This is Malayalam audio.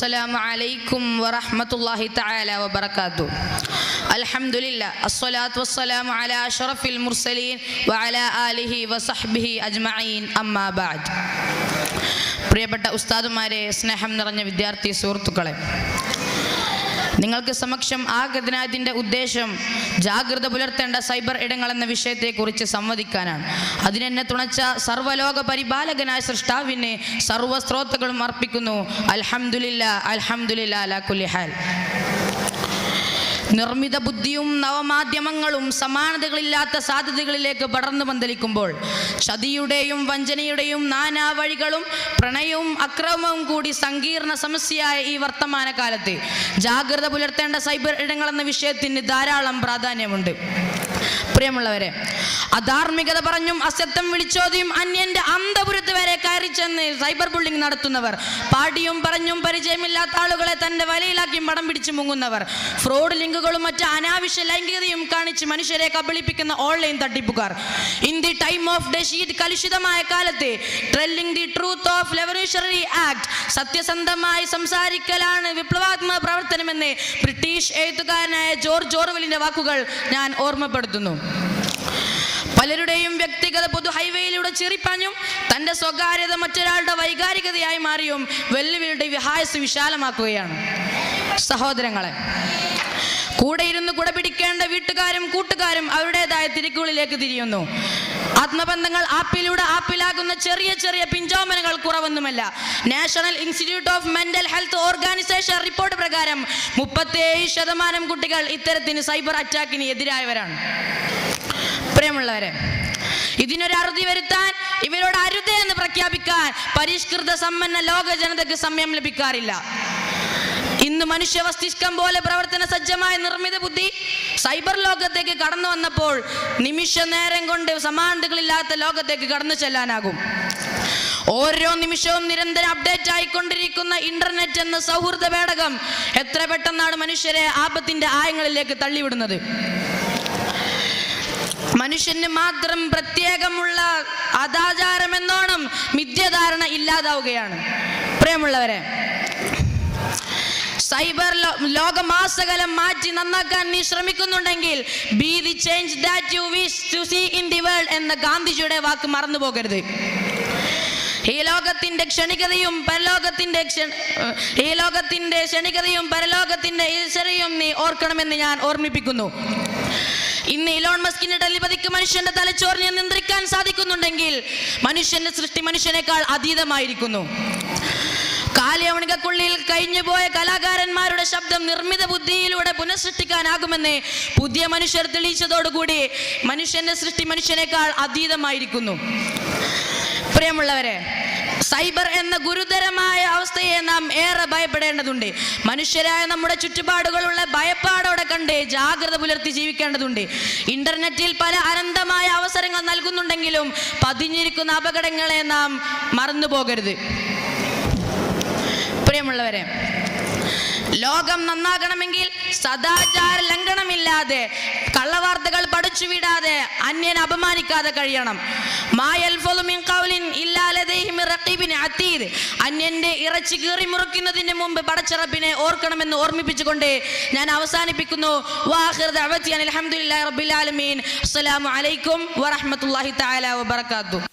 അസ്സലാമു അലൈക്കും വറഹ്മത്തുള്ളാഹി തആല വബറകാതുഹു. അൽഹംദുലില്ലാഹ് അസ്സലാത്തു വസ്സലാമു അലാ അഷ്റഫിൽ മുർസലീൻ വഅലാ ആലിഹി വസഹ്ബിഹി അജ്മഈൻ. അമ്മാ ബഅദ്. പ്രിയപ്പെട്ട ഉസ്താദുമാരെ, സ്നേഹം നിറഞ്ഞ വിദ്യാർത്ഥി സുഹൃത്തുക്കളെ, നിങ്ങൾക്ക് സമക്ഷം ആഗതനായതിൻ്റെ ഉദ്ദേശം ജാഗ്രത പുലർത്തേണ്ട സൈബർ ഇടങ്ങൾ എന്ന വിഷയത്തെക്കുറിച്ച് സംവദിക്കാനാണ്. അതിനെന്നെ തുണച്ച സർവ്വലോക പരിപാലകനായ സൃഷ്ടാവിനെ സർവ്വ സ്ത്രോതകളും അർപ്പിക്കുന്നു. അൽഹംദുലില്ലാഹ് അൽഹംദുലില്ലാഹ് അലാ കുല്ലി ഹാൽ. നിർമ്മിത ബുദ്ധിയും നവമാധ്യമങ്ങളും സമാനതകളില്ലാത്ത സാധ്യതകളിലേക്ക് പടർന്നു പന്തലിക്കുമ്പോൾ ചതിയുടെയും വഞ്ചനയുടെയും നാനാ വഴികളും പ്രണയവും അക്രമവും കൂടി സങ്കീർണ സമസ്യയായ ഈ വർത്തമാന കാലത്ത് ജാഗ്രത പുലർത്തേണ്ട സൈബർ ഇടങ്ങൾ എന്ന വിഷയത്തിന് ധാരാളം പ്രാധാന്യമുണ്ട്. പ്രിയമുള്ളവരെ, അധാർമികത പറഞ്ഞും അസത്യം വിളിച്ചോതിയും അന്യന്റെ അന്തപുരത്ത് വരെ കയറി ചെന്ന് സൈബർ ബുള്ളിംഗ് നടത്തുന്നവർ, പാടിയും പറഞ്ഞും പരിചയമില്ലാത്ത ആളുകളെ തന്റെ വലയിലാക്കി പടം പിടിച്ചു മുങ്ങുന്നവർ, ഫ്രോഡ് ലിങ്കുകളും മറ്റ് അനാവശ്യ ലൈംഗികതയും കാണിച്ച് മനുഷ്യരെ കബളിപ്പിക്കുന്ന ഓൺലൈൻ തട്ടിപ്പുകാർ, in the time of deceit കലുഷിതമായ കാലത്ത് telling the truth of revolutionary act, സത്യസന്ധമായി സംസാരിക്കലാണ് വിപ്ലവാത്മക പ്രവർത്തനമെന്ന് ബ്രിട്ടീഷ് എഴുത്തുകാരനായ ജോർജ് ഓർവെലിന്റെ വാക്കുകൾ ഞാൻ ഓർമ്മപ്പെടുത്തുന്നു. പലരുടെയും വ്യക്തിഗത പൊതു ഹൈവേയിലൂടെ ചിറിപ്പാഞ്ഞും തന്റെ സ്വകാര്യത മറ്റൊരാളുടെ വൈകാരികതയായി മാറിയും വെല്ലുവിളിയുടെ വിഹായസ് വിശാലമാക്കുകയാണ്. സഹോദരങ്ങളെ, കൂടെ ഇരുന്ന് കുട പിടിക്കേണ്ട വീട്ടുകാരും കൂട്ടുകാരും അവരുടേതായ തിരക്കുകളിലേക്ക് തിരിയുന്നു. ആത്മബന്ധങ്ങൾ ആപ്പിലാകുന്ന ചെറിയ ചെറിയ പിഞ്ചോമനകൾ കുറവൊന്നുമല്ല. National institute of mental health organisation report പ്രകാരം 37% കുട്ടികൾ ഇത്തരത്തിന് സൈബർ അറ്റാക്കിന് എതിരായവരാണ്. പ്രിയമുള്ളവരെ, ഇതിനൊരു അറുതി വരുത്താൻ, ഇവരോട് അരുതേ എന്ന് പ്രഖ്യാപിക്കാൻ പരിഷ്കൃത സമ്പന്ന ലോക ജനതയ്ക്ക് സമയം ലഭിക്കാറില്ല. ഇന്ന് മനുഷ്യ മസ്തിഷ്കം പോലെ പ്രവർത്തന സജ്ജമായ നിർമ്മിത ബുദ്ധി സൈബർ ലോകത്തേക്ക് കടന്നു വന്നപ്പോൾ നിമിഷ നേരം കൊണ്ട് സമാനതകളില്ലാത്ത ലോകത്തേക്ക് കടന്നു ചെല്ലാനാകും. ഓരോ നിമിഷവും നിരന്തരം അപ്ഡേറ്റ് ആയിക്കൊണ്ടിരിക്കുന്ന ഇന്റർനെറ്റ് എന്ന സൗഹൃദ പേടകം എത്ര പെട്ടെന്നാണ് മനുഷ്യരെ ആപത്തിന്റെ ആയങ്ങളിലേക്ക് തള്ളിവിടുന്നത്. മനുഷ്യന് മാത്രം പ്രത്യേകമുള്ള അനാചാരമെന്നോണം മിഥ്യാധാരണ ഇല്ലാതാവുകയാണ്. പ്രിയമുള്ളവരെ, സൈബർ ലോകമാസകലം മാറ്റി നന്നാക്കാൻ നീ ശ്രമിക്കുന്നുണ്ടെങ്കിൽ be the change that you wish to see in the world എന്ന ഗാന്ധിജിയുടെ വാക്ക് മറന്നു പോകരുത്. ഈ ലോകത്തിന്റെ ക്ഷണികതയും പരലോകത്തിന്റെ ഈശ്വരയും നീ ഓർക്കണമെന്ന് ഞാൻ ഓർമ്മിപ്പിക്കുന്നു. ഇന്ന് ഇലോൺ മസ്കിന്റെ ടെലിപതിക്ക് മനുഷ്യന്റെ തലച്ചോറിനെ നിയന്ത്രിക്കാൻ സാധിക്കുന്നുണ്ടെങ്കിൽ മനുഷ്യന്റെ സൃഷ്ടി മനുഷ്യനേക്കാൾ അതീതമായിരിക്കുന്നു. കാലയവണികക്കുള്ളിൽ കഴിഞ്ഞുപോയ കലാകാരന്മാരുടെ ശബ്ദം നിർമ്മിത ബുദ്ധിയിലൂടെ പുനഃസൃഷ്ടിക്കാനാകുമെന്ന് പുതിയ മനുഷ്യർ തെളിയിച്ചതോടുകൂടി മനുഷ്യന്റെ സൃഷ്ടി മനുഷ്യനേക്കാൾ അതീതമായിരിക്കുന്നു. പ്രിയമുള്ളവരെ, സൈബർ എന്ന ഗുരുതരമായ അവസ്ഥയെ നാം ഏറെ ഭയപ്പെടേണ്ടതുണ്ട്. മനുഷ്യരായ നമ്മുടെ ചുറ്റുപാടുകളുള്ള ഭയപ്പാടോടെ കണ്ട് ജാഗ്രത പുലർത്തി ജീവിക്കേണ്ടതുണ്ട്. ഇന്റർനെറ്റിൽ പല അനന്തമായ അവസരങ്ങൾ നൽകുന്നുണ്ടെങ്കിലും പതിഞ്ഞിരിക്കുന്ന അപകടങ്ങളെ നാം മറന്നു പോകരുത്. പ്രിയമുള്ളവരെ, ലോകം നന്നാകണമെങ്കിൽ സദാചാര ലംഘനമില്ലാതെ, കള്ളവാർത്തകൾ പഠിച്ചുവിടാതെ, അന്യനെ അപമാനിക്കാതെ കഴിയണം. അന്യന്റെ ഇറച്ചി കീറി മുറിക്കുന്നതിന് മുമ്പ് പടച്ചറപ്പിനെ ഓർക്കണമെന്ന് ഓർമ്മിപ്പിച്ചുകൊണ്ട് ഞാൻ അവസാനിപ്പിക്കുന്നു. അസ്സലാമു അലൈക്കും വറഹ്മത്തുള്ളാഹി തആല വബറകാതുഹു.